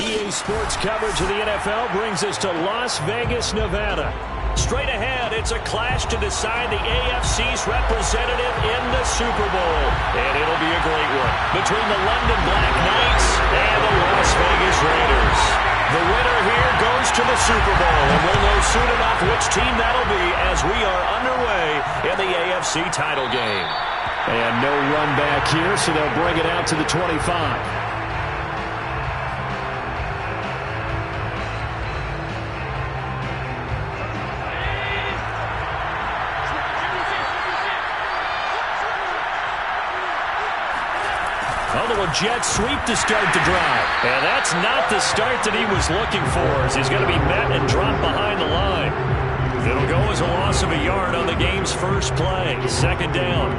EA Sports coverage of the NFL brings us to Las Vegas, Nevada. Straight ahead, it's a clash to decide the AFC's representative in the Super Bowl. And it'll be a great one between the London Black Knights and the Las Vegas Raiders. The winner here goes to the Super Bowl, and we'll know soon enough which team that'll be as we are underway in the AFC title game. And no run back here, so they'll bring it out to the 25. Jet sweep to start the drive. And that's not the start that he was looking for, as he's going to be met and dropped behind the line. It'll go as a loss of a yard on the game's first play. Second down.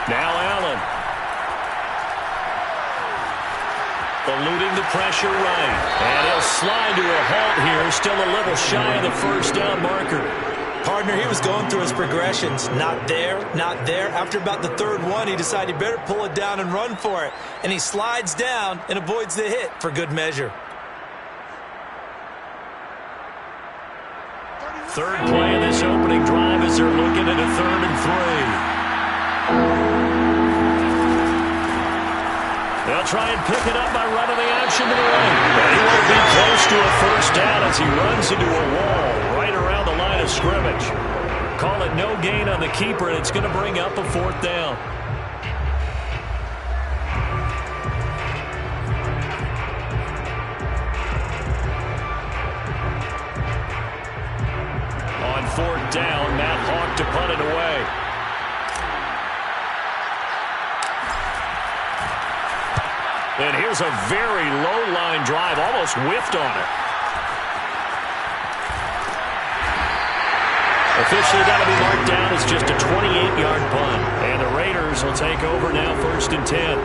Now Allen. Eluding the pressure right. And he'll slide to a halt here. Still a little shy of the first down marker. Partner, he was going through his progressions. Not there, not there. After about the third one, he decided he better pull it down and run for it. And he slides down and avoids the hit for good measure. Third play of this opening drive as they're looking at a 3rd and 3. They'll try and pick it up by running the option to the right. But he won't be close to a first down as he runs into a wall right around the line of scrimmage. Call it no gain on the keeper, and it's going to bring up a 4th down. On 4th down, Matt Hawk to punt it away. And here's a very low-line drive, almost whiffed on it. Officially got to be marked down as just a 28-yard punt. And the Raiders will take over now, 1st and 10.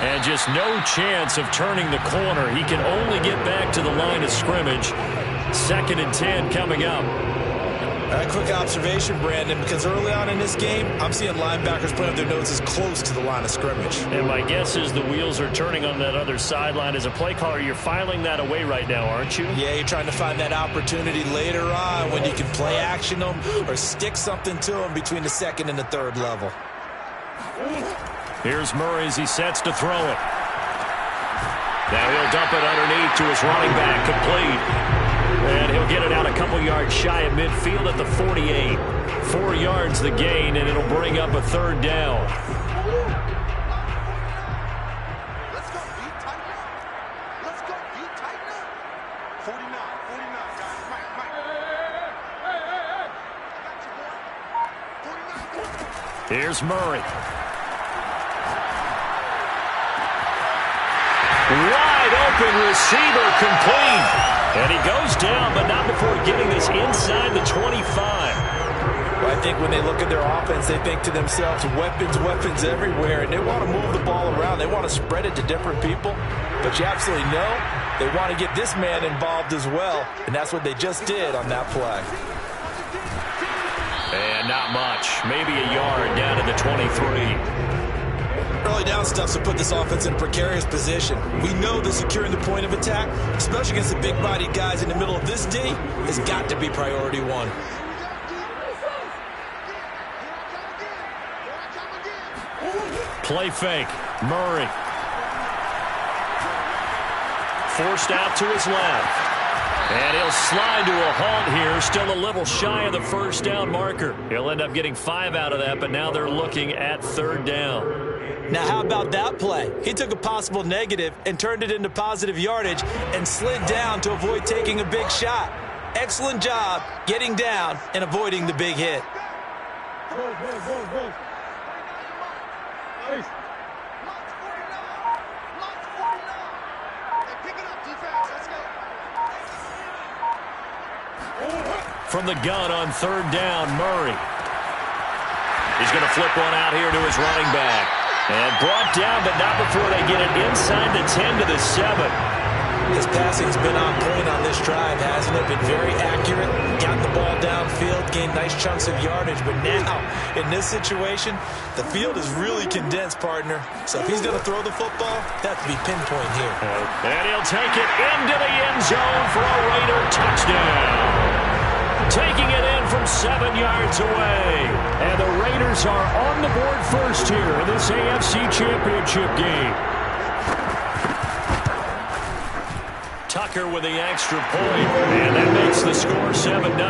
And just no chance of turning the corner. He can only get back to the line of scrimmage. 2nd and 10 coming up. A quick observation, Brandon, because early on in this game, I'm seeing linebackers putting up their noses close to the line of scrimmage. And my guess is the wheels are turning on that other sideline. As a play caller, you're filing that away right now, aren't you? Yeah, you're trying to find that opportunity later on when you can play action them or stick something to them between the 2nd and the 3rd level. Here's Murray as he sets to throw it. Now he'll dump it underneath to his running back, complete. And he'll get it out a couple yards shy of midfield at the 48. 4 yards the gain, and it'll bring up a 3rd down. Let's go, beat Titan. Let's go, beat Titan. 49, guys. Mike. Here's Murray. Wide open receiver, complete. And he goes down, but not before getting this inside the 25. Well, I think when they look at their offense, they think to themselves, weapons everywhere, and they want to move the ball around. They want to spread it to different people. But you absolutely know they want to get this man involved as well, and that's what they just did on that play. And not much. Maybe a yard down to the 23. Early down stuff to put this offense in a precarious position. We know that securing the point of attack, especially against the big-bodied guys in the middle of this D, has got to be priority one. Play fake. Murray. Forced out to his left. And he'll slide to a halt here, still a little shy of the first down marker. He'll end up getting 5 out of that, but now they're looking at 3rd down. Now, how about that play? He took a possible negative and turned it into positive yardage and slid down to avoid taking a big shot. Excellent job getting down and avoiding the big hit. From the gun on third down, Murray. He's going to flip one out here to his running back. And brought down, but not before they get it inside the 10 to the 7. His passing's been on point on this drive, hasn't it? Been very accurate, got the ball downfield, gained nice chunks of yardage. But now, in this situation, the field is really condensed, partner. So if he's going to throw the football, that has to be pinpoint here. And he'll take it into the end zone for a Raider touchdown. Taking it in from 7 yards away. And the Raiders are on the board first here in this AFC Championship game. Tucker with the extra point, and that makes the score 7-0.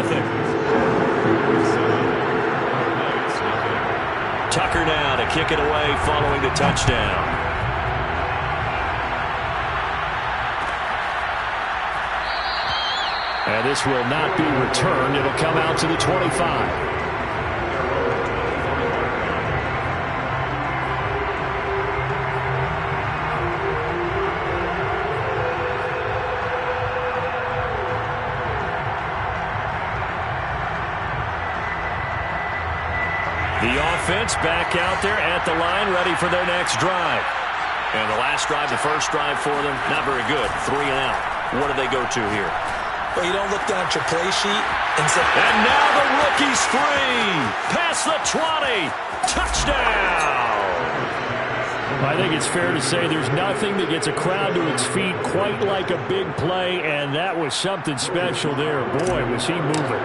Tucker now to kick it away following the touchdown. And this will not be returned. It'll come out to the 25. The offense back out there at the line, ready for their next drive. And the last drive, the first drive for them, not very good. 3 and out. What do they go to here? Well, you don't look down at your play sheet and say... And now the rookie's free. Past the 20. Touchdown. I think it's fair to say there's nothing that gets a crowd to its feet quite like a big play, and that was something special there. Boy, was he moving.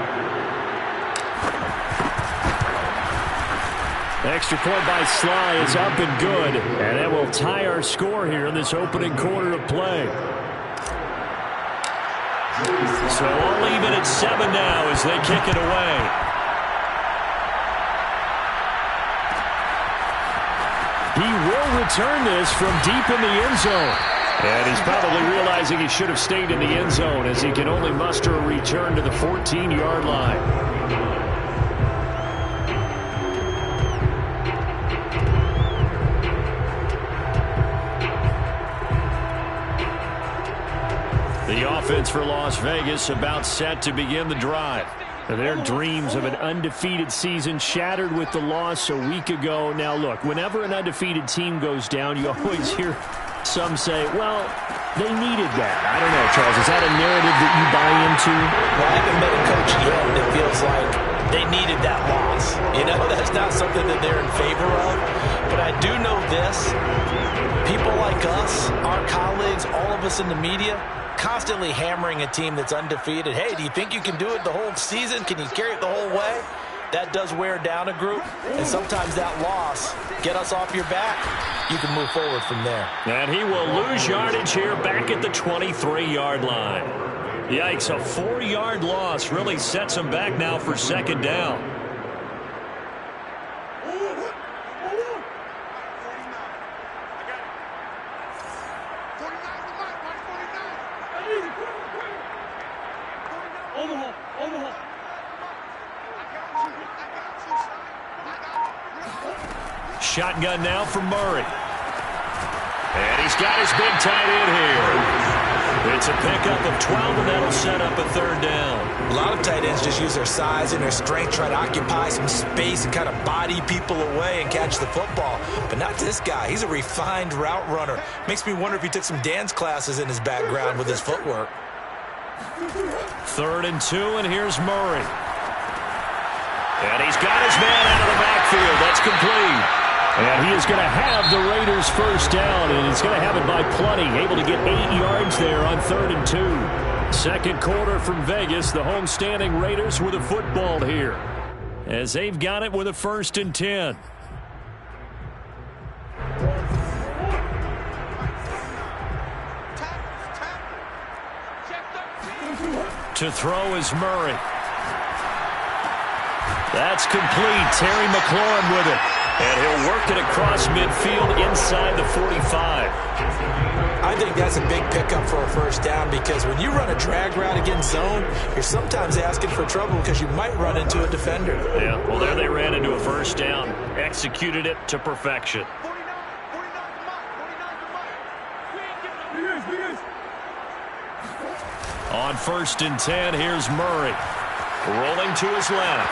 Extra point by Sly is up and good, and that will tie our score here in this opening quarter of play. So all even at 7 now as they kick it away. He will return this from deep in the end zone. And he's probably realizing he should have stayed in the end zone as he can only muster a return to the 14-yard line. The offense for Las Vegas about set to begin the drive. Their dreams of an undefeated season shattered with the loss a week ago. Now, look, whenever an undefeated team goes down, you always hear some say, well, they needed that. I don't know, Charles. Is that a narrative that you buy into? Well, I haven't met a coach yet that feels like they needed that loss. You know, that's not something that they're in favor of. But I do know this. People like us, our colleagues, all of us in the media, constantly hammering a team that's undefeated. Hey, do you think you can do it the whole season? Can you carry it the whole way? That does wear down a group, and sometimes that loss, get us off your back, you can move forward from there. And he will lose yardage here back at the 23-yard line. Yikes, a 4-yard loss really sets him back now for second down. Shotgun now from Murray. And he's got his big tight end here. It's a pickup of 12, and that'll set up a third down. A lot of tight ends just use their size and their strength, try to occupy some space and kind of body people away and catch the football. But not this guy. He's a refined route runner. Makes me wonder if he took some dance classes in his background with his footwork. 3rd and 2, and here's Murray. And he's got his man out of the backfield. That's complete. And he is going to have the Raiders first down, and he's going to have it by plenty. Able to get 8 yards there on 3rd and 2. Second quarter from Vegas. The homestanding Raiders with a football here, as they've got it with a 1st and 10. To throw is Murray. That's complete. Terry McLaurin with it. And he'll work it across midfield inside the 45. I think that's a big pickup for a first down, because when you run a drag route against zone, you're sometimes asking for trouble because you might run into a defender. Yeah, well, there they ran into a first down. Executed it to perfection. On 1st and 10, here's Murray. Rolling to his left.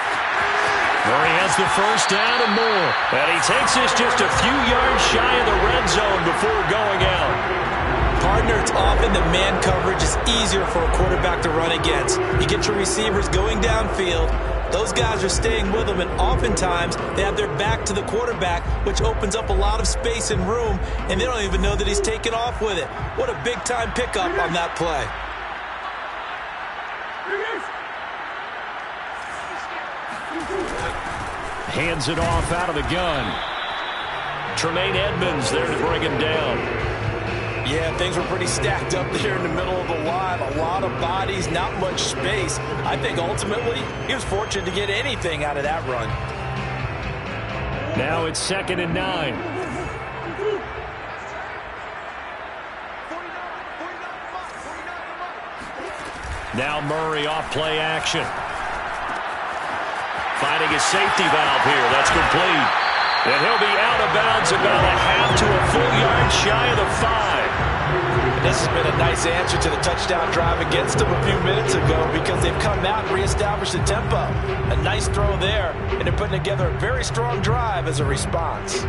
Murray has the first down and more. And he takes this just a few yards shy of the red zone before going out. Partner, it's often the man coverage is easier for a quarterback to run against. You get your receivers going downfield. Those guys are staying with them, and oftentimes they have their back to the quarterback, which opens up a lot of space and room, and they don't even know that he's taken off with it. What a big-time pickup on that play. Hands it off out of the gun. Tremaine Edmonds there to bring him down. Yeah, things were pretty stacked up there in the middle of the line. A lot of bodies, not much space. I think ultimately he was fortunate to get anything out of that run. Now it's 2nd and 9. Now Murray off play action. Finding his safety valve here. That's complete. And he'll be out of bounds about a half to a full yard shy of the 5. This has been a nice answer to the touchdown drive against them a few minutes ago because they've come out and reestablished the tempo. A nice throw there, and they're putting together a very strong drive as a response.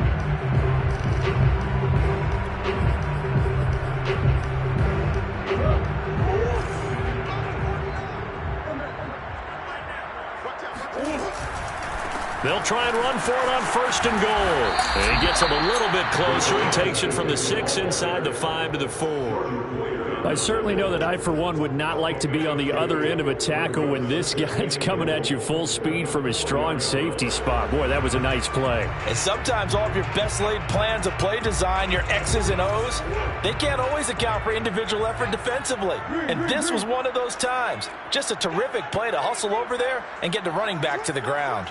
They'll try and run for it on 1st and goal. And he gets him a little bit closer. He takes it from the 6 inside the 5 to the 4. I certainly know that I, for one, would not like to be on the other end of a tackle when this guy's coming at you full speed from his strong safety spot. Boy, that was a nice play. And sometimes all of your best laid plans of play design, your X's and O's, they can't always account for individual effort defensively. And this was one of those times. Just a terrific play to hustle over there and get the running back to the ground.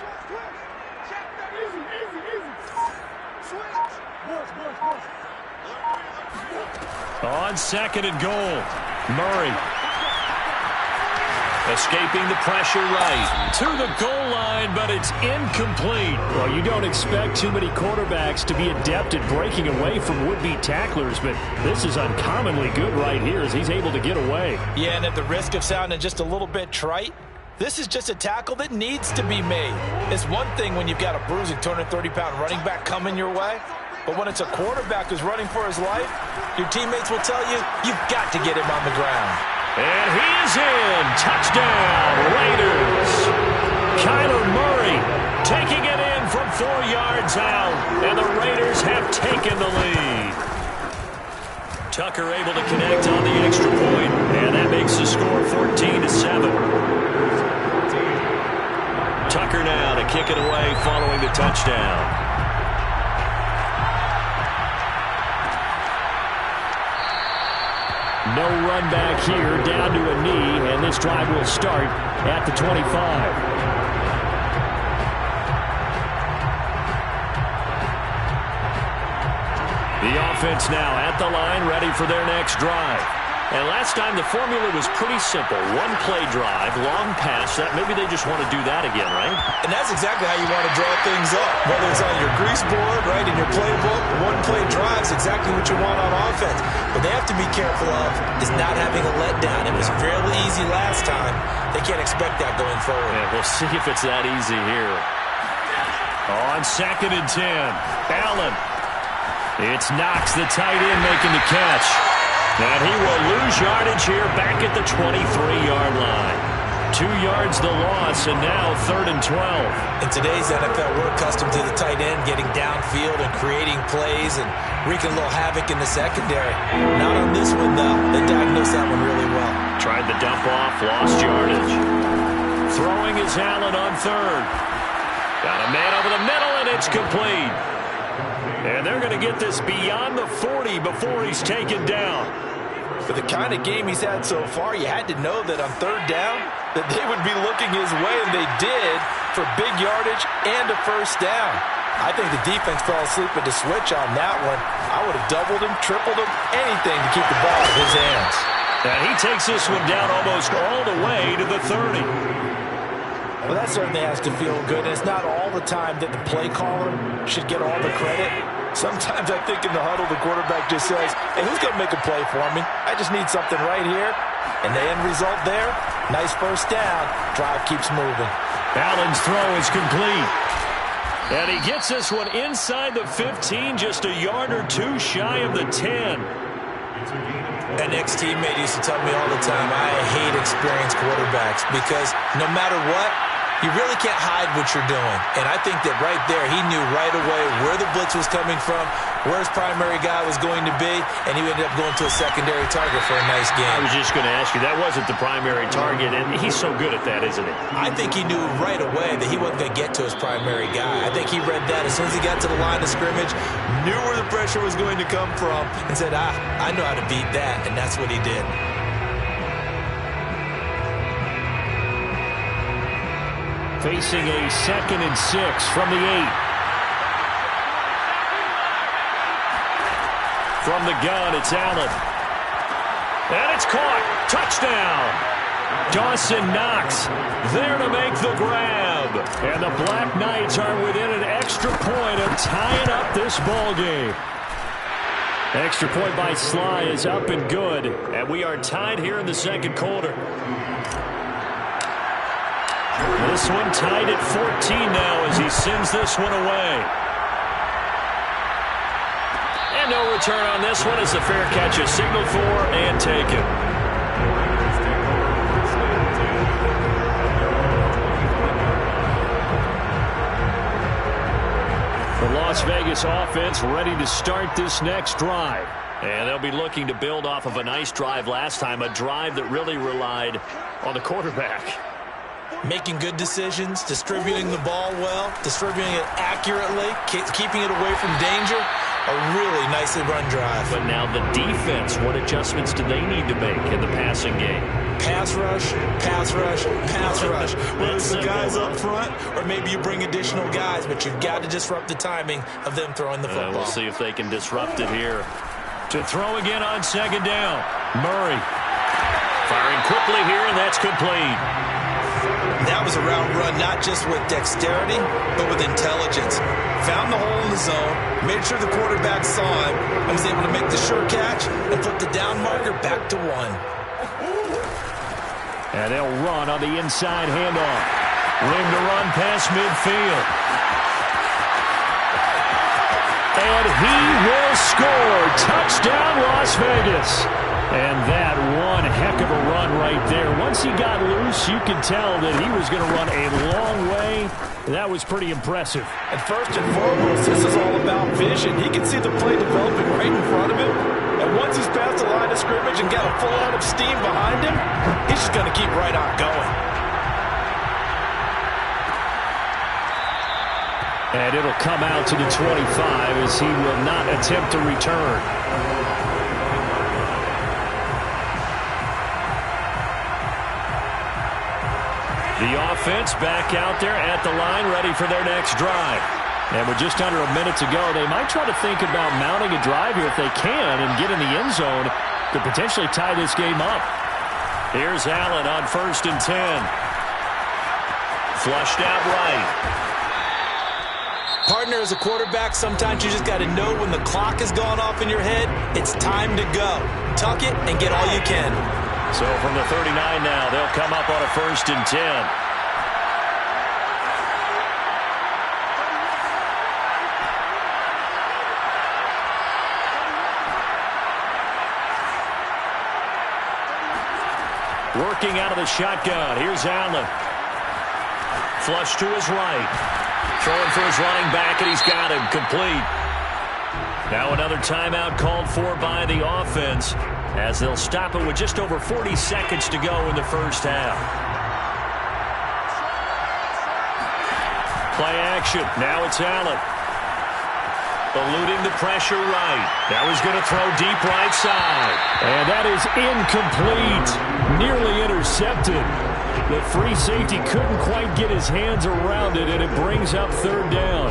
On 2nd and goal, Murray escaping the pressure right to the goal line, but it's incomplete. Well, you don't expect too many quarterbacks to be adept at breaking away from would-be tacklers, but this is uncommonly good right here as he's able to get away. Yeah, and at the risk of sounding just a little bit trite, this is just a tackle that needs to be made. It's one thing when you've got a bruising 230-pound running back coming your way, but when it's a quarterback who's running for his life, your teammates will tell you, you've got to get him on the ground. And he is in. Touchdown, Raiders. Kyler Murray taking it in from 4 yards out, and the Raiders have taken the lead. Tucker able to connect on the extra point, and that makes the score 14-7. Tucker now to kick it away following the touchdown. No run back here, down to a knee, and this drive will start at the 25. The offense now at the line, ready for their next drive. And last time the formula was pretty simple. One play drive, long pass. That maybe they just want to do that again, right? And that's exactly how you want to draw things up. Whether it's on your grease board, right, in your playbook, one play drive is exactly what you want on offense. What they have to be careful of is not having a letdown. It was fairly easy last time. They can't expect that going forward. Yeah, we'll see if it's that easy here. On 2nd and 10, Allen. It's Knox, the tight end, making the catch. And he will lose yardage here back at the 23-yard line. 2 yards the loss, and now 3rd and 12. In today's NFL, we're accustomed to the tight end getting downfield and creating plays and wreaking a little havoc in the secondary. Not on this one, though. They diagnosed that one really well. Tried the dump off, lost yardage. Throwing is Allen on 3rd. Got a man over the middle, and it's complete. And they're going to get this beyond the 40 before he's taken down. For the kind of game he's had so far, you had to know that on 3rd down that they would be looking his way, and they did, for big yardage and a 1st down. I think the defense fell asleep at the switch on that one. I would have doubled him, tripled him, anything to keep the ball in his hands. And he takes this one down almost all the way to the 30. Well, that certainly has to feel good. And it's not all the time that the play caller should get all the credit. Sometimes I think in the huddle, the quarterback just says, hey, who's going to make a play for me? I just need something right here. And the end result there, nice first down. Drive keeps moving. Allen's throw is complete. And he gets this one inside the 15, just a yard or two shy of the 10. An ex-teammate used to tell me all the time, I hate experienced quarterbacks because no matter what, you really can't hide what you're doing. And I think that right there, he knew right away where the blitz was coming from, where his primary guy was going to be, and he ended up going to a secondary target for a nice game. I was just going to ask you, that wasn't the primary target, and he's so good at that, isn't he? I think he knew right away that he wasn't going to get to his primary guy. I think he read that as soon as he got to the line of scrimmage, knew where the pressure was going to come from, and said, I know how to beat that, and that's what he did. Facing a 2nd and 6 from the 8. From the gun, it's Allen. And it's caught. Touchdown. Dawson Knox there to make the grab. And the Black Knights are within an extra point of tying up this ball game. Extra point by Sly is up and good. And we are tied here in the second quarter. This one tied at 14 now as he sends this one away. And no return on this one as the fair catch is signaled for and taken. The Las Vegas offense ready to start this next drive. And they'll be looking to build off of a nice drive last time, a drive that really relied on the quarterback. Making good decisions, distributing the ball well, distributing it accurately, keeping it away from danger. A really nicely run drive. But now the defense, what adjustments do they need to make in the passing game? Pass rush, pass rush, pass rush. Whether it's the guys up front or maybe you bring additional guys, but you've got to disrupt the timing of them throwing the football. We'll see if they can disrupt it here. To throw again on 2nd down. Murray firing quickly here, and that's complete. That was a route run, not just with dexterity, but with intelligence. Found the hole in the zone, made sure the quarterback saw him, and was able to make the sure catch and put the down marker back to 1. And they'll run on the inside handoff. Room to run past midfield. And he will score. Touchdown, Las Vegas. And that one heck of a run right there. Once he got loose, you could tell that he was going to run a long way. That was pretty impressive. And first and foremost, this is all about vision. He can see the play developing right in front of him. And once he's past the line of scrimmage and got a full out of steam behind him, he's just going to keep right on going. And it'll come out to the 25 as he will not attempt to return. The offense back out there at the line, ready for their next drive. And with just under a minute to go, they might try to think about mounting a drive here if they can and get in the end zone to potentially tie this game up. Here's Allen on 1st and 10. Flushed out right. Partner, as a quarterback, sometimes you just got to know when the clock has gone off in your head, it's time to go. Tuck it and get all you can. So from the 39 now, they'll come up on a 1st and 10. Working out of the shotgun. Here's Allen. Flush to his right. Throwing for his running back, and he's got him complete. Now another timeout called for by the offense, as they'll stop it with just over 40 seconds to go in the first half. Play action. Now it's Allen. Eluding the pressure right. Now he's going to throw deep right side. And that is incomplete. Nearly intercepted. The free safety couldn't quite get his hands around it, and it brings up 3rd down.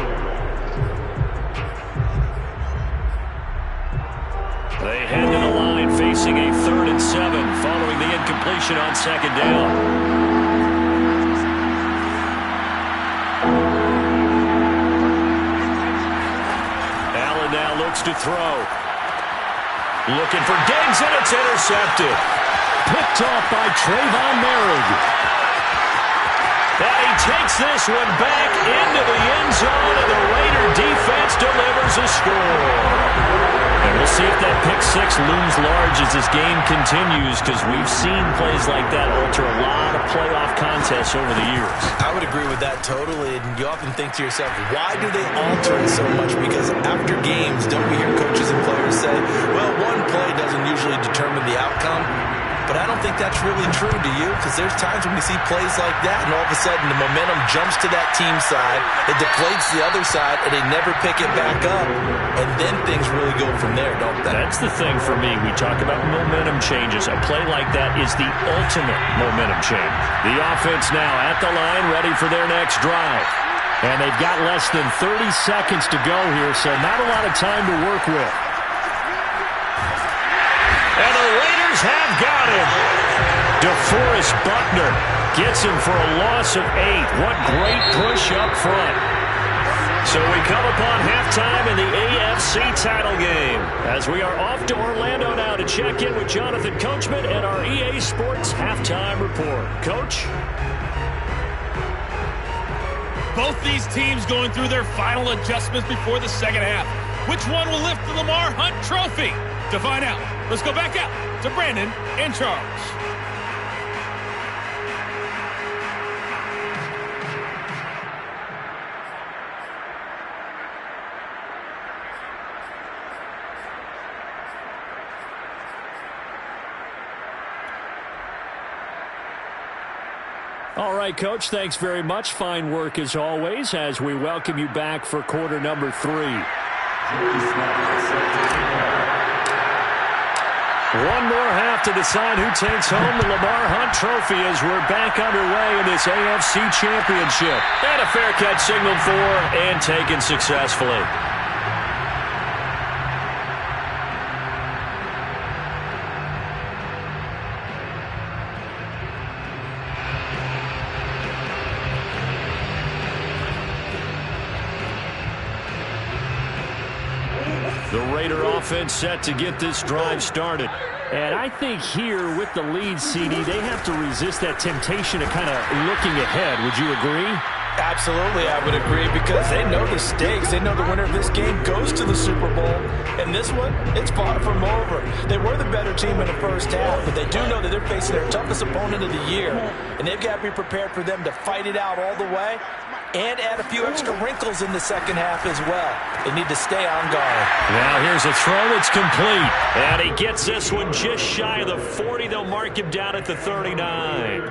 They head to the line facing a 3rd and 7 following the incompletion on 2nd down. fakes to throw. Looking for Diggs, and it's intercepted. Picked off by Trayvon Merrick. And he takes this one back into the end zone, and the Raider defense delivers a score. And we'll see if that pick six looms large as this game continues, because we've seen plays like that alter a lot of playoff contests over the years. I would agree with that totally, and you often think to yourself, why do they alter it so much? Because after games, don't we hear coaches and players say, well, one play doesn't usually determine the outcome? But I don't think that's really true, do you? Because there's times when we see plays like that, and all of a sudden the momentum jumps to that team side, it deflates the other side, and they never pick it back up. And then things really go from there, don't they? That's the thing for me. We talk about momentum changes. A play like that is the ultimate momentum change. The offense now at the line, ready for their next drive. And they've got less than 30 seconds to go here, so not a lot of time to work with. And the Raiders have got him. DeForest Buckner gets him for a loss of 8. What great push up front. So we come upon halftime in the AFC title game, as we are off to Orlando now to check in with Jonathan Coachman and our EA Sports halftime report. Coach? Both these teams going through their final adjustments before the second half. Which one will lift the Lamar Hunt Trophy? To find out, let's go back out to Brandon and Charles. All right, Coach, thanks very much. Fine work as always as we welcome you back for quarter number 3. One more half to decide who takes home the Lamar Hunt Trophy as we're back underway in this AFC Championship. And a fair catch signaled for and taken successfully. The Raider offense set to get this drive started. And I think here with the lead, CD, they have to resist that temptation of kind of looking ahead. Would you agree? Absolutely, I would agree, because they know the stakes. They know the winner of this game goes to the Super Bowl. And this one, it's far from over. They were the better team in the first half, but they do know that they're facing their toughest opponent of the year. And they've got to be prepared for them to fight it out all the way and add a few extra wrinkles in the second half as well. They need to stay on guard. Now here's a throw that's complete. And he gets this one just shy of the 40. They'll mark him down at the 39.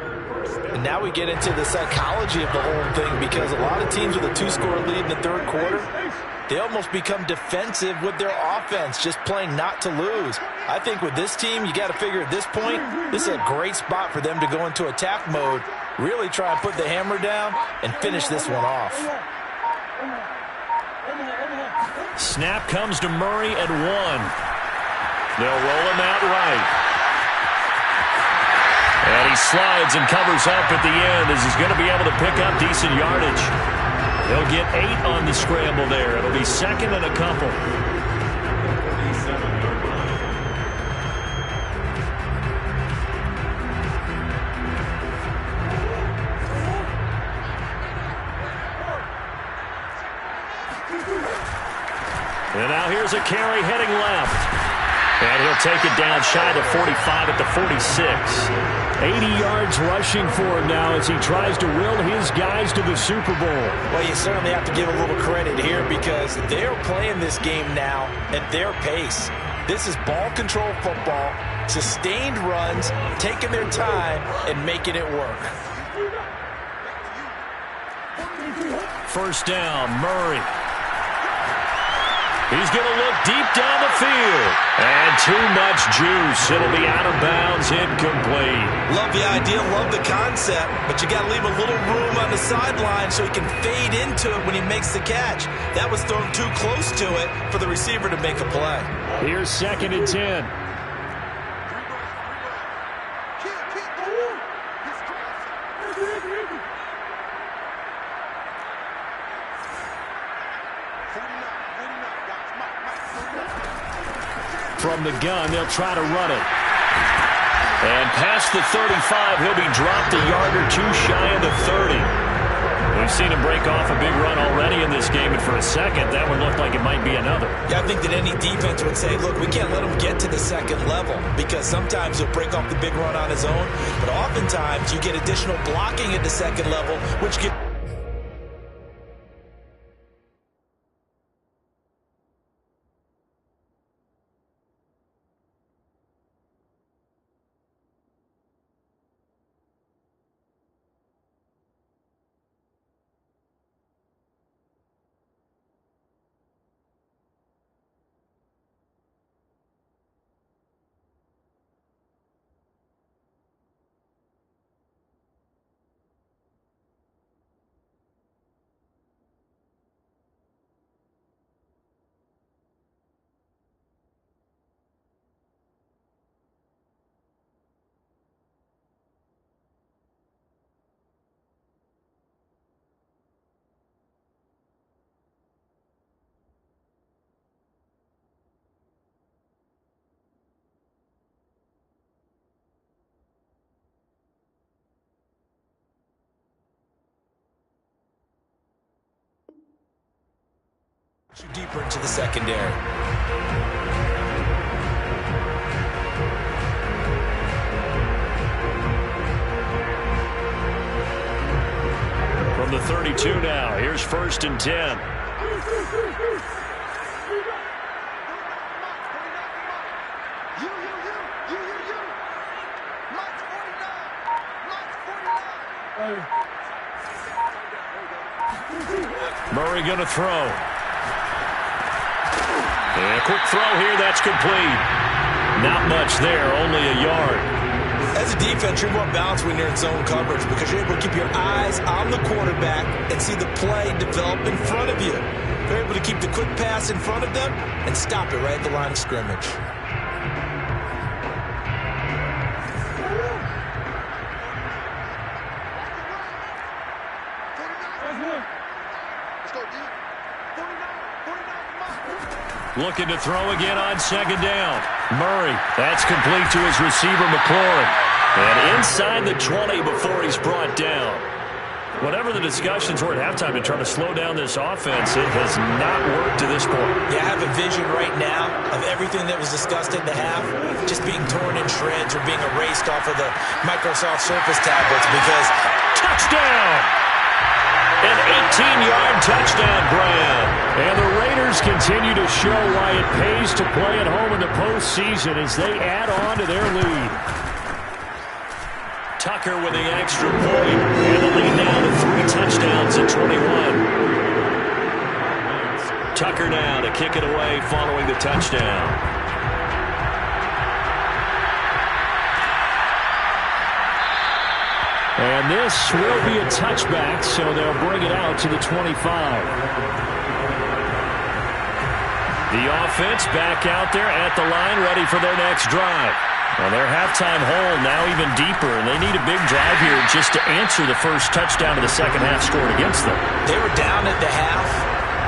And now we get into the psychology of the whole thing, because a lot of teams with a 2-score lead in the third quarter, they almost become defensive with their offense, just playing not to lose. I think with this team, you got to figure at this point, this is a great spot for them to go into attack mode, really try and put the hammer down and finish this one off. Snap comes to Murray at 1. They'll roll him out right. And he slides and covers up at the end as he's going to be able to pick up decent yardage. They'll get 8 on the scramble there. It'll be second and a couple. And now here's a carry heading left. And he'll take it down shy to 45 at the 46. 80 yards rushing for him now as he tries to will his guys to the Super Bowl. Well, you certainly have to give a little credit here, because they're playing this game now at their pace. This is ball control football, sustained runs, taking their time and making it work. First down, Murray. He's going to look deep down the field. And too much juice. It'll be out of bounds, incomplete. Love the idea, love the concept, but you got to leave a little room on the sideline so he can fade into it when he makes the catch. That was thrown too close to it for the receiver to make a play. Here's second and 10. From the gun, they'll try to run it. And past the 35, he'll be dropped a yard or two shy of the 30. We've seen him break off a big run already in this game, and for a second, that one looked like it might be another. Yeah, I think that any defense would say, look, we can't let him get to the second level, because sometimes he'll break off the big run on his own, but oftentimes you get additional blocking at the second level, which gets... deeper into the secondary. From the 32 now, here's 1st and 10. Murray going to throw. And a quick throw here, that's complete. Not much there, only a yard. As a defense, you're more balanced when you're in zone coverage because you're able to keep your eyes on the quarterback and see the play develop in front of you. They're able to keep the quick pass in front of them and stop it right at the line of scrimmage. Looking to throw again on 2nd down. Murray, that's complete to his receiver, McLaurin. And inside the 20 before he's brought down. Whatever the discussions were at halftime to try to slow down this offense, it has not worked to this point. Yeah, I have a vision right now of everything that was discussed in the half just being torn in shreds or being erased off of the Microsoft Surface tablets because touchdown! An 18-yard touchdown grab. And the Raiders continue to show why it pays to play at home in the postseason as they add on to their lead. Tucker with the extra point. And the lead now to 3 touchdowns at 21. Tucker now to kick it away following the touchdown. And this will be a touchback, so they'll bring it out to the 25. The offense back out there at the line, ready for their next drive. Well, their halftime hole now even deeper, and they need a big drive here just to answer the first touchdown of the second half scored against them. They were down at the half.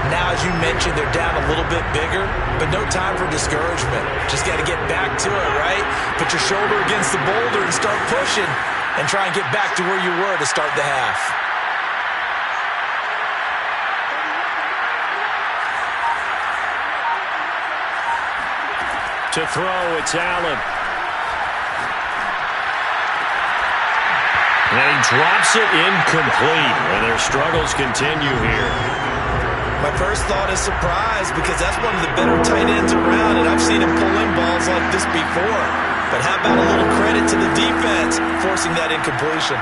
Now, as you mentioned, they're down a little bit bigger, but no time for discouragement. Just got to get back to it, right? Put your shoulder against the boulder and start pushing. And try and get back to where you were to start the half. To throw, it's Allen. And he drops it incomplete. And their struggles continue here. My first thought is surprise because that's one of the better tight ends around, and I've seen him pull in balls like this before. But how about a little credit to the defense forcing that incompletion?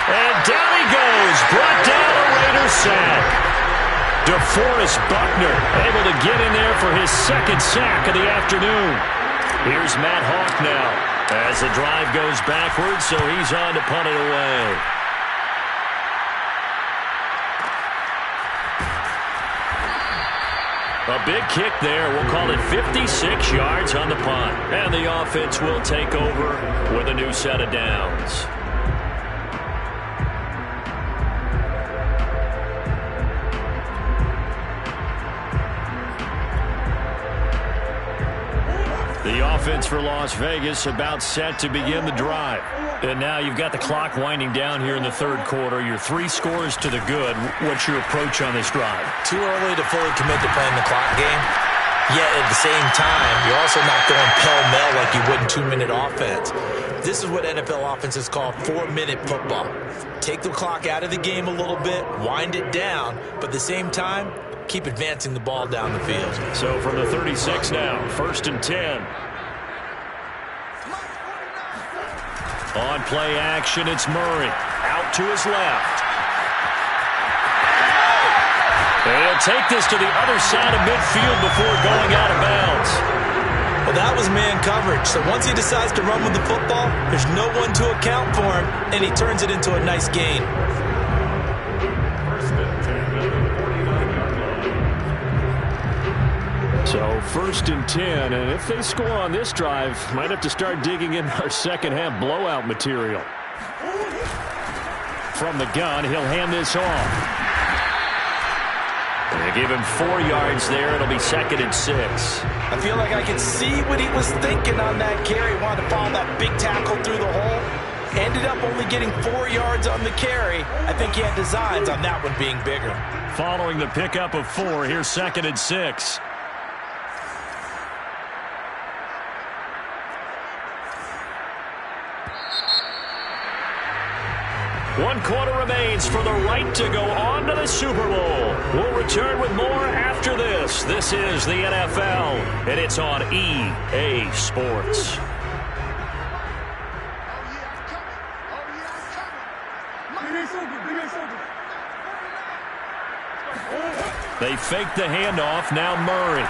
And down he goes. Brought down a Raiders sack. DeForest Buckner able to get in there for his 2nd sack of the afternoon. Here's Matt Hawk now as the drive goes backwards, so he's on to punt it away. A big kick there. We'll call it 56 yards on the punt. And the offense will take over with a new set of downs. offense for Las Vegas about set to begin the drive. And now you've got the clock winding down here in the third quarter. You're 3 scores to the good. What's your approach on this drive? Too early to fully commit to playing the clock game. Yet at the same time, you're also not going pell-mell like you would in 2-minute offense. This is what NFL offenses call 4-minute football. Take the clock out of the game a little bit, wind it down, but at the same time, keep advancing the ball down the field. So from the 36 now, 1st and 10. On play action, it's Murray. Out to his left. And he'll take this to the other side of midfield before going out of bounds. Well, that was man coverage. So once he decides to run with the football, there's no one to account for him, and he turns it into a nice gain. So 1st and 10, and if they score on this drive, might have to start digging in our second half blowout material. From the gun, he'll hand this off. They give him 4 yards there. It'll be 2nd and 6. I feel like I could see what he was thinking on that carry. Wanted to follow that big tackle through the hole. Ended up only getting 4 yards on the carry. I think he had designs on that one being bigger. Following the pickup of 4, here's 2nd and 6. One quarter remains for the right to go on to the Super Bowl. We'll return with more after this. This is the NFL, and it's on EA Sports. They fake the handoff. Now Murray.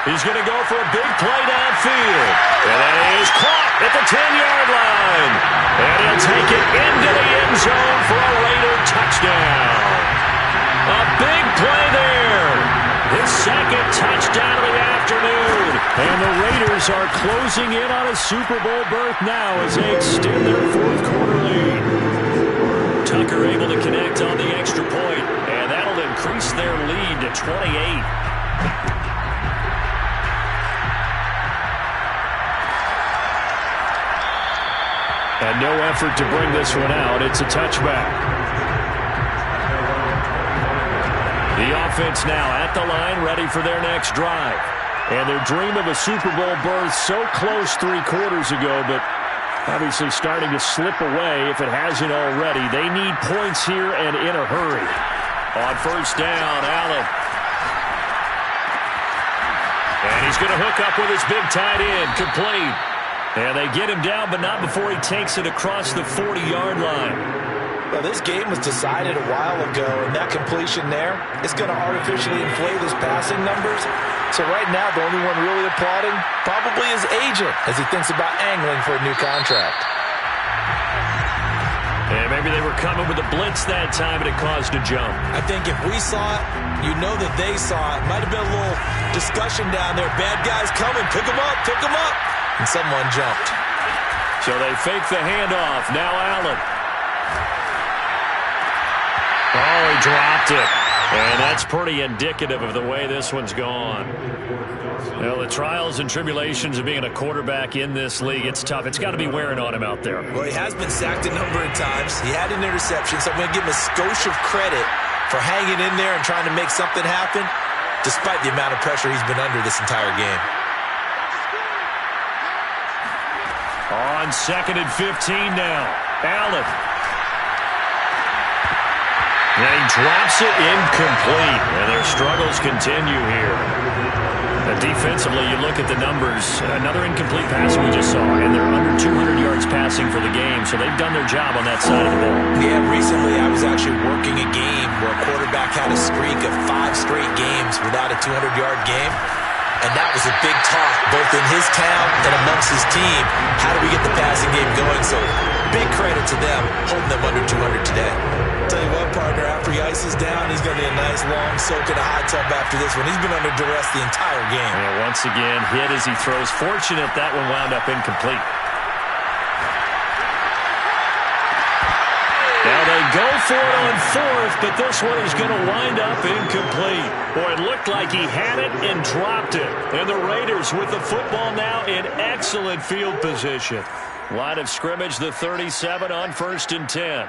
He's going to go for a big play downfield. And that is caught at the 10-yard line. And he'll take it into the end zone for a Raider touchdown. A big play there. His 2nd touchdown of the afternoon. And the Raiders are closing in on a Super Bowl berth now as they extend their 4th quarter lead. Tucker able to connect on the extra point. And that'll increase their lead to 28. And no effort to bring this one out. It's a touchback. The offense now at the line, ready for their next drive. And their dream of a Super Bowl berth so close 3 quarters ago, but obviously starting to slip away if it hasn't already. They need points here and in a hurry. On 1st down, Allen. And he's going to hook up with his big tight end, complete. And they get him down, but not before he takes it across the 40-yard line. Well, this game was decided a while ago, and that completion there is going to artificially inflate his passing numbers. So right now, the only one really applauding probably his agent as he thinks about angling for a new contract. And maybe they were coming with a blitz that time, and it caused a jump. I think if we saw it, you know that they saw it. Might have been a little discussion down there. Bad guys coming. Pick them up. Pick them up. And someone jumped. So they fake the handoff. Now Allen. Oh, he dropped it. And that's pretty indicative of the way this one's gone. Well, the trials and tribulations of being a quarterback in this league, it's tough. It's got to be wearing on him out there. Well, he has been sacked a number of times. He had an interception, so I'm going to give him a skosh of credit for hanging in there and trying to make something happen, despite the amount of pressure he's been under this entire game. On 2nd and 15 now. Allen. And he drops it incomplete. And their struggles continue here. And defensively, you look at the numbers. Another incomplete pass we just saw. And they're under 200 yards passing for the game. So they've done their job on that side of the ball. Yeah, recently I was actually working a game where a quarterback had a streak of 5 straight games without a 200-yard game. And that was a big talk, both in his town and amongst his team. How do we get the passing game going? So big credit to them, holding them under 200 today. Tell you what, partner, after he ices down, he's going to be a nice long soak in a hot tub after this one. He's been under duress the entire game. Yeah, once again, hit as he throws. Fortunate that one wound up incomplete. Now they go for it on fourth, but this one is going to wind up incomplete. Boy, it looked like he had it and dropped it. And the Raiders with the football now in excellent field position. Line of scrimmage, the 37 on 1st and 10.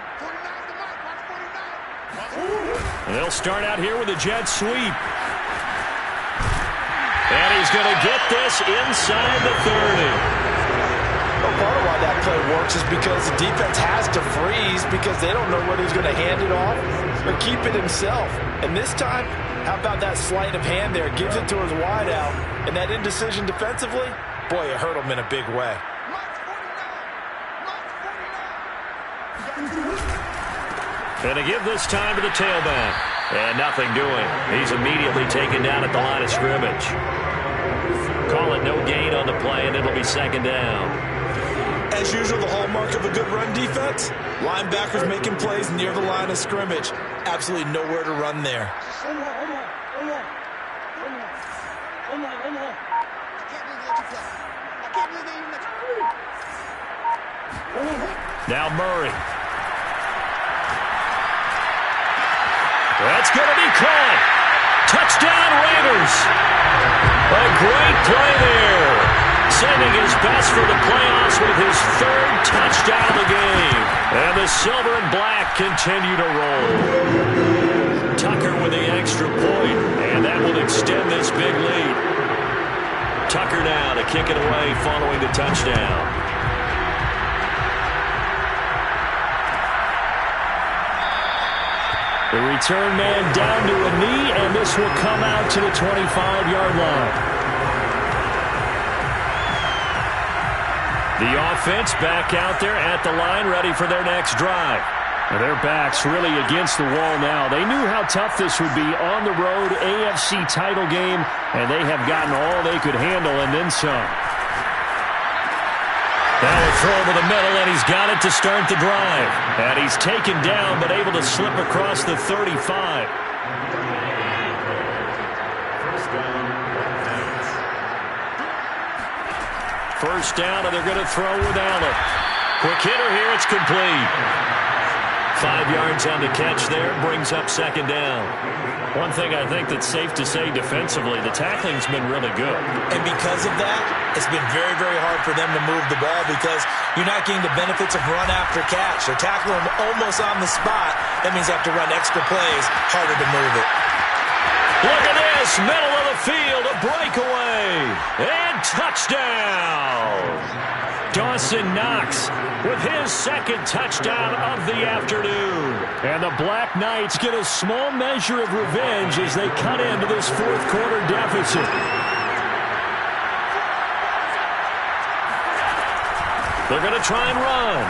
And they'll start out here with a jet sweep. And he's going to get this inside the 30. Well, part of why that play works is because the defense has to freeze because they don't know whether he's going to hand it off or keep it himself. And this time, how about that sleight of hand there? Gives it to his wideout. And that indecision defensively, boy, it hurt him in a big way. And to give this time to the tailback. And nothing doing. He's immediately taken down at the line of scrimmage. Call it no gain on the play, and it'll be 2nd down. As usual, the hallmark of a good run defense, linebackers making plays near the line of scrimmage. Absolutely nowhere to run there. Now Murray. That's going to be caught. Touchdown, Raiders. A great play there. Sending his best for the playoffs with his 3rd touchdown of the game. And the silver and black continue to roll. Tucker with the extra point, and that will extend this big lead. Tucker now to kick it away following the touchdown. The return man down to a knee, and this will come out to the 25-yard line. The offense back out there at the line, ready for their next drive. And their backs really against the wall now. They knew how tough this would be on the road, AFC title game, and they have gotten all they could handle and then some. Now a throw over the middle, and he's got it to start the drive. And he's taken down, but able to slip across the 35. First down, and they're going to throw with Allen. Quick hitter here, it's complete. 5 yards on the catch there, brings up 2nd down. One thing I think that's safe to say defensively, the tackling's been really good. And because of that, it's been very, very hard for them to move the ball because you're not getting the benefits of run after catch. They're tackling them almost on the spot. That means they have to run extra plays, harder to move it. Look at this, middle of the field, a breakaway, and touchdown! Dawson Knox with his 2nd touchdown of the afternoon. And the Black Knights get a small measure of revenge as they cut into this 4th quarter deficit. They're going to try and run.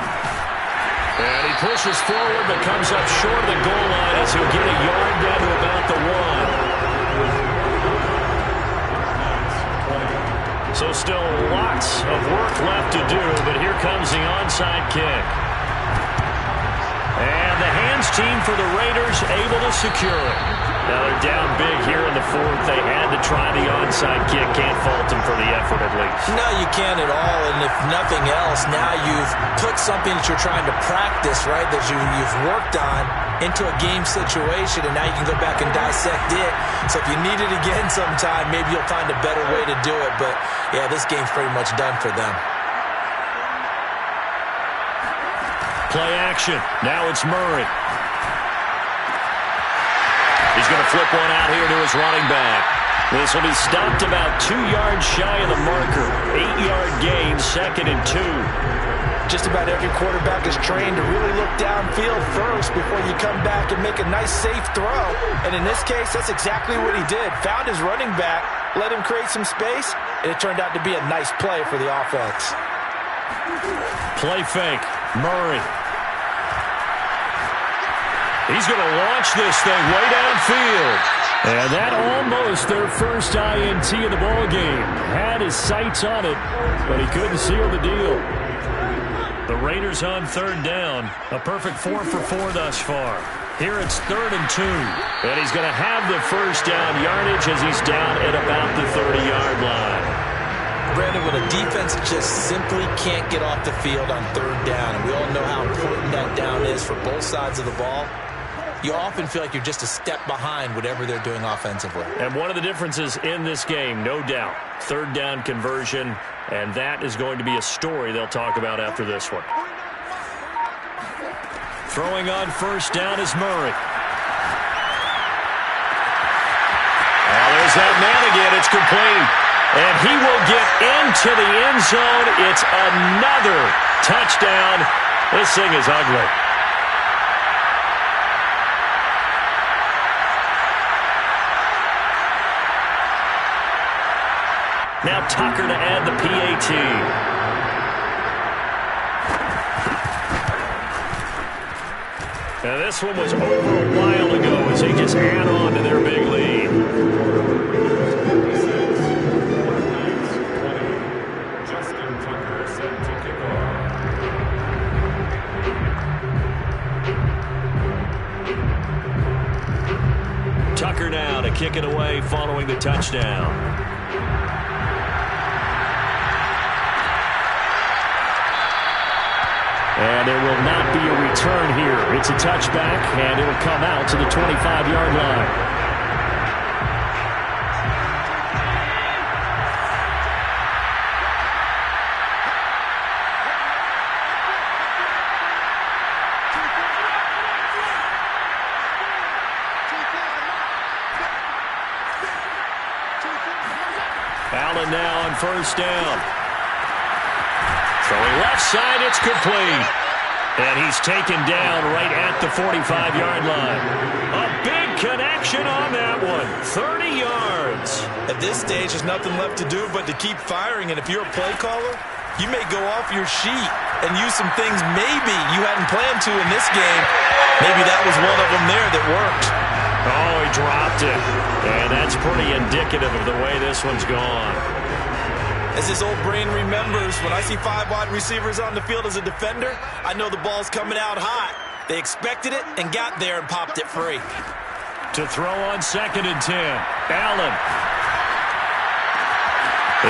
And he pushes forward but comes up short of the goal line as he'll get a yard down to about the 1. So still lots of work left to do, but here comes the onside kick. And the hands team for the Raiders able to secure it. Now they're down big here in the 4th. They had to try the onside kick. Can't fault them for the effort at least. No, you can't at all. And if nothing else, now you've put something that you're trying to practice, right, that you've worked on into a game situation, and now you can go back and dissect it. So if you need it again sometime, maybe you'll find a better way to do it. But, yeah, this game's pretty much done for them. Play action. Now it's Murray. He's going to flip one out here to his running back. This will be stopped about 2 yards shy of the marker. 8-yard gain, 2nd and 2. Just about every quarterback is trained to really look downfield first before you come back and make a nice, safe throw. And in this case, that's exactly what he did. Found his running back, let him create some space, and it turned out to be a nice play for the offense. Play fake. Murray. He's going to launch this thing way downfield. And that almost their first INT of the ballgame. Had his sights on it, but he couldn't seal the deal. The Raiders on 3rd down. A perfect 4 for 4 thus far. Here it's 3rd and 2. And he's going to have the first down yardage as he's down at about the 30-yard line. Brandon, when a defense just simply can't get off the field on third down, and we all know how important that down is for both sides of the ball, you often feel like you're just a step behind whatever they're doing offensively. And one of the differences in this game, no doubt, third down conversion, and that is going to be a story they'll talk about after this one. Throwing on first down is Murray. There's that man again. It's complete. And he will get into the end zone. It's another touchdown. This thing is ugly. Now Tucker to add the PAT. Now this one was over a while ago as they just add on to their big lead. Justin Tucker set to kick off. Tucker now to kick it away following the touchdown. And there will not be a return here. It's a touchback, and it'll come out to the 25-yard line. Allen now on first down. Throwing left side, it's complete. And he's taken down right at the 45-yard line. A big connection on that one. 30 yards. At this stage, there's nothing left to do but to keep firing. And if you're a play caller, you may go off your sheet and use some things maybe you hadn't planned to in this game. Maybe that was one of them there that worked. Oh, he dropped it. And that's pretty indicative of the way this one's gone. As his old brain remembers, when I see 5 wide receivers on the field as a defender, I know the ball's coming out hot. They expected it and got there and popped it free. To throw on second and 10. Allen.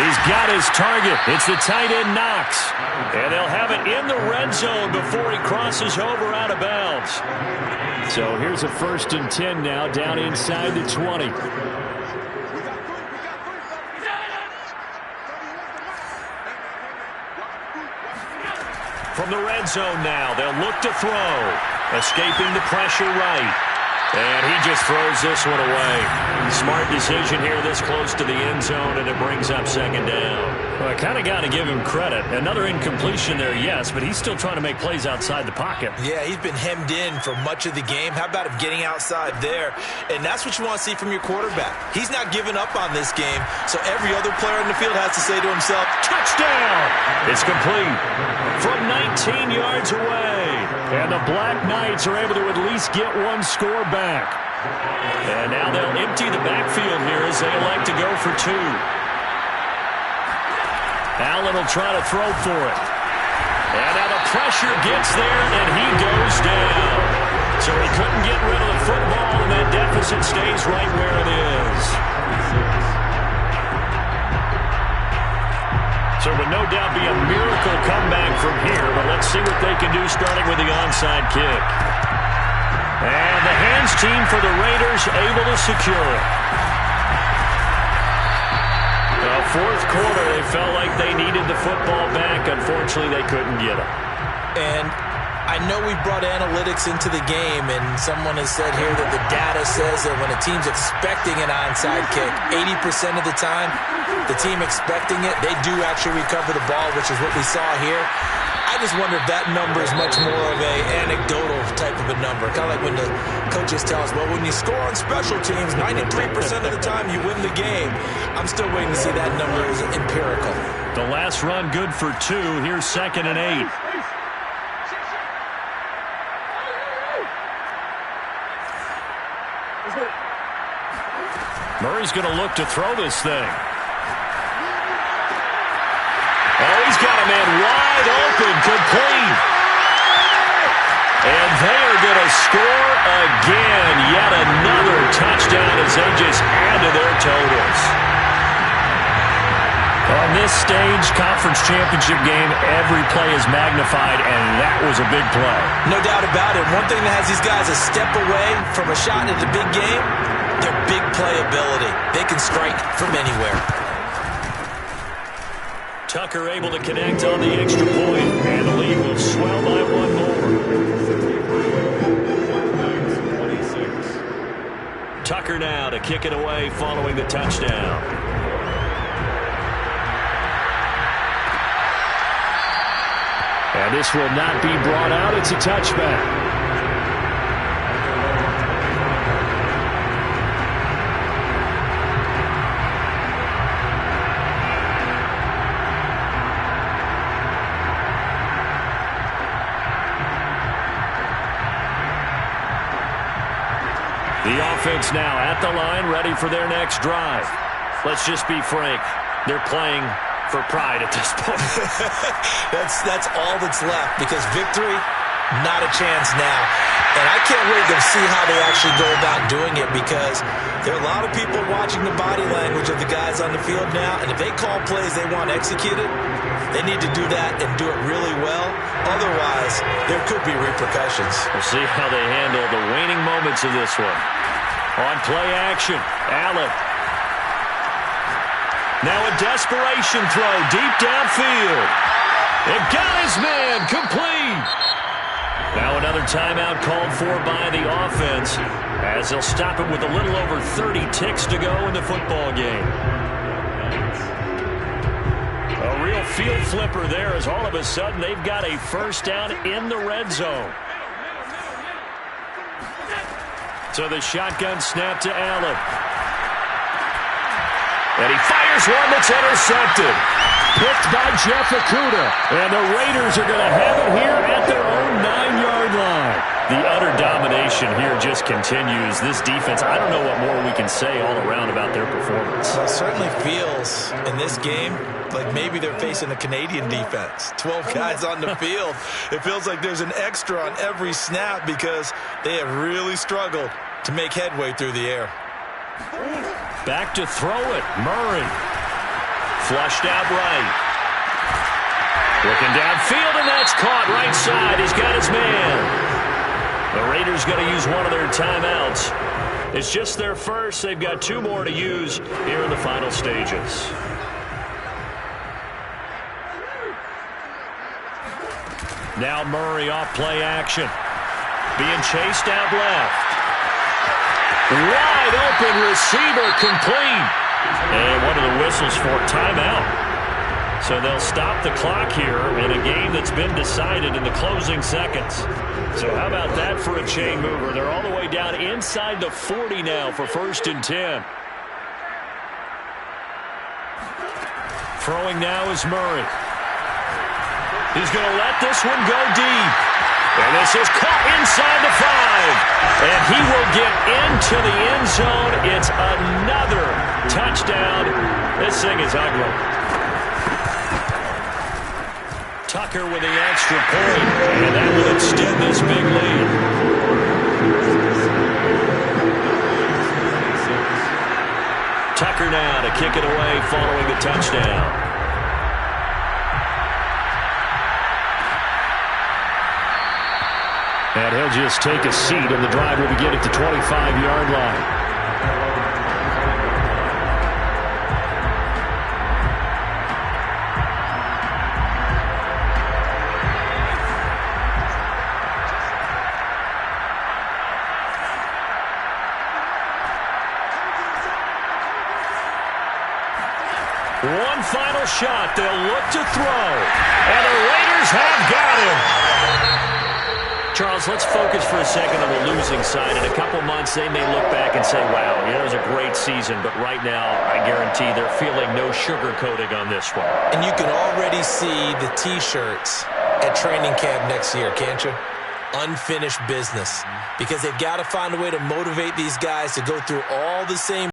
He's got his target. It's the tight end Knox. And they'll have it in the red zone before he crosses over out of bounds. So here's a first and 10 now down inside the 20. From the red zone now, they'll look to throw. Escaping the pressure right. And he just throws this one away. Smart decision here this close to the end zone, and it brings up second down. Well, I kind of got to give him credit. Another incompletion there, yes, but he's still trying to make plays outside the pocket. Yeah, he's been hemmed in for much of the game. How about him getting outside there? And that's what you want to see from your quarterback. He's not giving up on this game, so every other player in the field has to say to himself, touchdown! It's complete from 19 yards away. And the Black Knights are able to at least get one score back. And now they'll empty the backfield here as they elect to go for 2. Allen will try to throw for it. And now the pressure gets there, and he goes down. So he couldn't get rid of the football, and that deficit stays right where it is. So it would no doubt be a miracle comeback from here, but let's see what they can do starting with the onside kick. And the hands team for the Raiders able to secure it. The fourth quarter, they felt like they needed the football back. Unfortunately, they couldn't get it. And I know we brought analytics into the game, and someone has said here that the data says that when a team's expecting an onside kick, 80% of the time, the team expecting it, they do actually recover the ball, which is what we saw here. I just wonder if that number is much more of a anecdotal type of a number. Kind of like when the coaches tell us, well, when you score on special teams, 93% of the time you win the game. I'm still waiting to see that number is empirical. The last run good for 2. Here's second and 8. Murray's going to look to throw this thing. Oh, he's got a man wide open, complete. And they are going to score again. Yet another touchdown as they just add to their totals. On this stage, conference championship game, every play is magnified, and that was a big play. No doubt about it. One thing that has these guys a step away from a shot in the big game, their big playability. They can strike from anywhere. Tucker able to connect on the extra point, and the lead will swell by one more. Tucker now to kick it away following the touchdown. And this will not be brought out. It's a touchback. The offense now at the line, ready for their next drive. Let's just be frank. They're playing for pride at this point. That's all that's left, because victory, not a chance now. And I can't wait to see how they actually go about doing it, because there are a lot of people watching the body language of the guys on the field now, and if they call plays they want executed, they need to do that and do it really well. Otherwise, there could be repercussions. We'll see how they handle the waning moments of this one. On play action, Allen. Now a desperation throw deep downfield. It got his man complete. Now another timeout called for by the offense, as they'll stop it with a little over 30 ticks to go in the football game. A real field flipper there, as all of a sudden they've got a first down in the red zone. So the shotgun snap to Allen. And he fires one that's intercepted. Picked by Jeff Okudah. And the Raiders are going to have it here at their own 9-yard line. The utter domination here just continues. This defense, I don't know what more we can say all around about their performance. Well, it certainly feels in this game like maybe they're facing a Canadian defense. 12 guys on the field. It feels like there's an extra on every snap, because they have really struggled to make headway through the air. Back to throw it. Murray. Flushed out right. Looking downfield, and that's caught right side. He's got his man. The Raiders going to use one of their timeouts. It's just their first. They've got 2 more to use here in the final stages. Now Murray off play action. Being chased out left. Wide open receiver, complete. And one of the whistles for timeout. So they'll stop the clock here in a game that's been decided in the closing seconds. So how about that for a chain mover? They're all the way down inside the 40 now for 1st and 10. Throwing now is Murray. He's going to let this one go deep. And this is caught inside the 5. And he will get into the end zone. It's another touchdown. This thing is ugly. Tucker with the extra point. And that will extend this big lead. Tucker now to kick it away following the touchdown. And he'll just take a seat, and the drive will begin at the 25-yard line. One final shot. They'll look to throw. And the Raiders have got him. Charles, let's focus for a second on the losing side. In a couple months, they may look back and say, wow, it was a great season. But right now, I guarantee they're feeling no sugarcoating on this one. And you can already see the T-shirts at training camp next year, can't you? Unfinished business. Because they've got to find a way to motivate these guys to go through all the same